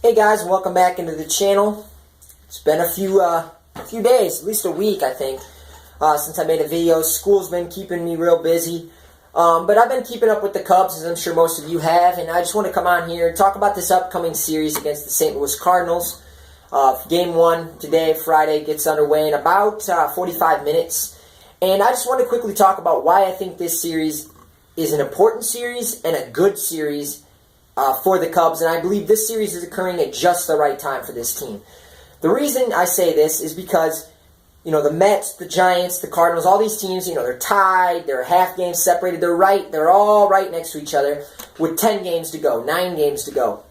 Hey guys, welcome back into the channel. It's been a few days, at least a week I think, since I made a video. School's been keeping me real busy, but I've been keeping up with the Cubs, as I'm sure most of you have, and I just want to come on here and talk about this upcoming series against the St. Louis Cardinals. Game 1 today, Friday, gets underway in about 45 minutes, and I just want to quickly talk about why I think this series is an important series and a good series for the Cubs, and I believe this series is occurring at just the right time for this team. The reason I say this is because, the Mets, the Giants, the Cardinals, all these teams, they're tied, they're half game separated, they're all right next to each other with 10 games to go, 9 games to go.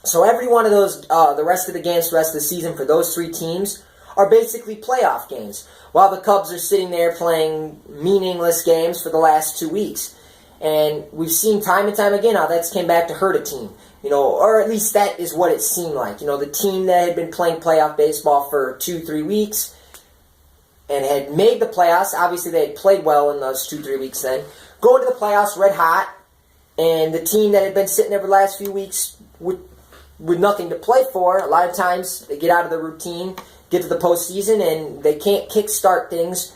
So every one of those, the rest of the games, the rest of the season for those three teams are basically playoff games, while the Cubs are sitting there playing meaningless games for the last 2 weeks. And we've seen time and time again how that's came back to hurt a team. Or at least that is what it seemed like. The team that had been playing playoff baseball for 2-3 weeks and had made the playoffs, obviously they had played well in those 2-3 weeks then, go into the playoffs red hot, and the team that had been sitting there for the last few weeks with nothing to play for, a lot of times they get out of the routine, get to the postseason, and they can't kickstart things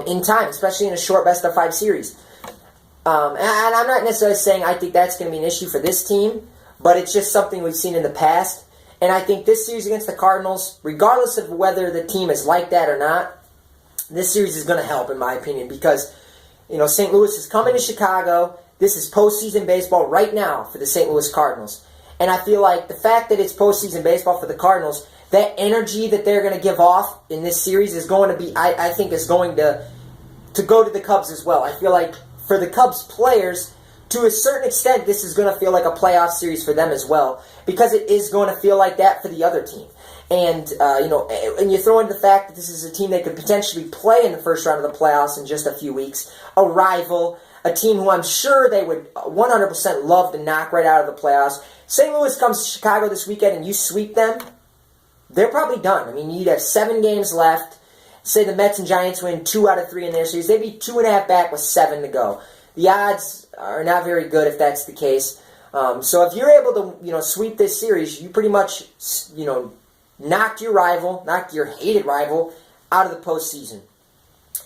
in time, especially in a short best-of-5 series. And I'm not necessarily saying I think that's going to be an issue for this team, but it's just something we've seen in the past. And I think this series against the Cardinals, regardless of whether the team is like that or not, this series is going to help, in my opinion, because, St. Louis is coming to Chicago. This is postseason baseball right now for the St. Louis Cardinals. And I feel like the fact that it's postseason baseball for the Cardinals, that energy that they're going to give off in this series is going to be, I think, is going to go to the Cubs as well. I feel like for the Cubs players, to a certain extent, this is going to feel like a playoff series for them as well, because it is going to feel like that for the other team. And, and you throw in the fact that this is a team that could potentially play in the first round of the playoffs in just a few weeks, a rival, a team who I'm sure they would 100% love to knock right out of the playoffs. St. Louis comes to Chicago this weekend and you sweep them, they're probably done. I mean, you'd have 7 games left. Say the Mets and Giants win 2 out of 3 in their series, they'd be 2.5 back with 7 to go. The odds are not very good if that's the case. So if you're able to, sweep this series, you pretty much, knocked your rival, knocked your hated rival out of the postseason.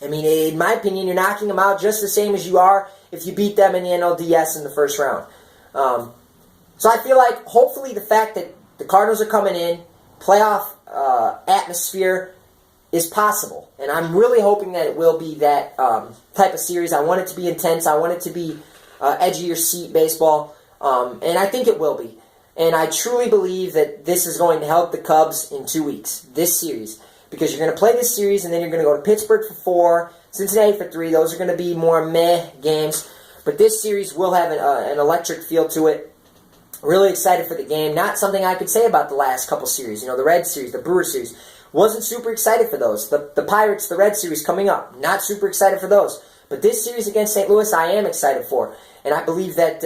I mean, in my opinion, you're knocking them out just the same as you are if you beat them in the NLDS in the first round. So I feel like, hopefully, the fact that the Cardinals are coming in, playoff atmosphere is possible. And I'm really hoping that it will be that type of series. I want it to be intense. I want it to be edge of your seat baseball. And I think it will be. And I truly believe that this is going to help the Cubs in 2 weeks, this series. Because you're going to play this series, and then you're going to go to Pittsburgh for 4, Cincinnati for 3. Those are going to be more meh games. But this series will have an electric feel to it. Really excited for the game. Not something I could say about the last couple series. The Red series, the Brewer series. Wasn't super excited for those. The Pirates, the Red series coming up. Not super excited for those. But this series against St. Louis, I am excited for. And I believe that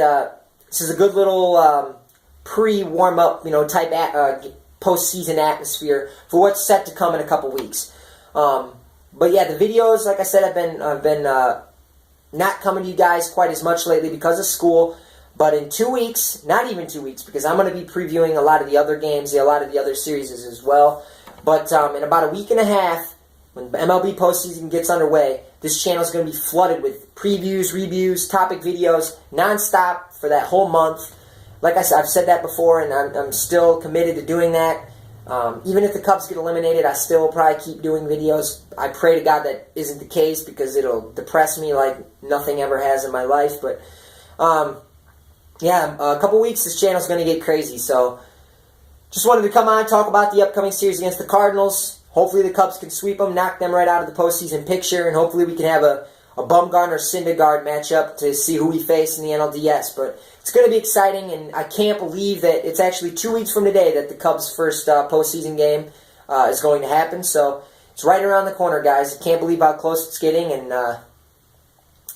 this is a good little pre-warm-up, type postseason atmosphere for what's set to come in a couple weeks. But yeah, the videos, like I said, have been not coming to you guys quite as much lately because of school. But in 2 weeks, not even 2 weeks, because I'm going to be previewing a lot of the other games, a lot of the other series as well. But in about a week and a half, when MLB postseason gets underway, this channel is going to be flooded with previews, reviews, topic videos, nonstop for that whole month. Like I said, I've said that before, and I'm still committed to doing that. Even if the Cubs get eliminated, I still will probably keep doing videos. I pray to God that isn't the case, because it'll depress me like nothing ever has in my life. But yeah, a couple weeks, this channel's going to get crazy. So just wanted to come on and talk about the upcoming series against the Cardinals. Hopefully the Cubs can sweep them, knock them right out of the postseason picture, and hopefully we can have a Bumgarner-Syndergaard matchup to see who we face in the NLDS. But it's going to be exciting, and I can't believe that it's actually 2 weeks from today that the Cubs' first postseason game is going to happen. So it's right around the corner, guys. I can't believe how close it's getting, and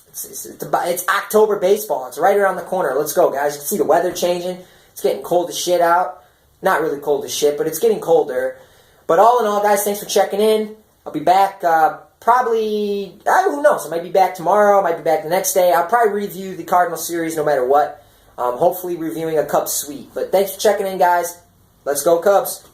it's October baseball. It's right around the corner. Let's go, guys. You can see the weather changing. It's getting cold as shit out. Not really cold as shit, but it's getting colder. But all in all, guys, thanks for checking in. I'll be back probably, who knows, I might be back tomorrow, I might be back the next day. I'll probably review the Cardinals series no matter what. Hopefully reviewing a Cubs sweep. But thanks for checking in, guys. Let's go, Cubs.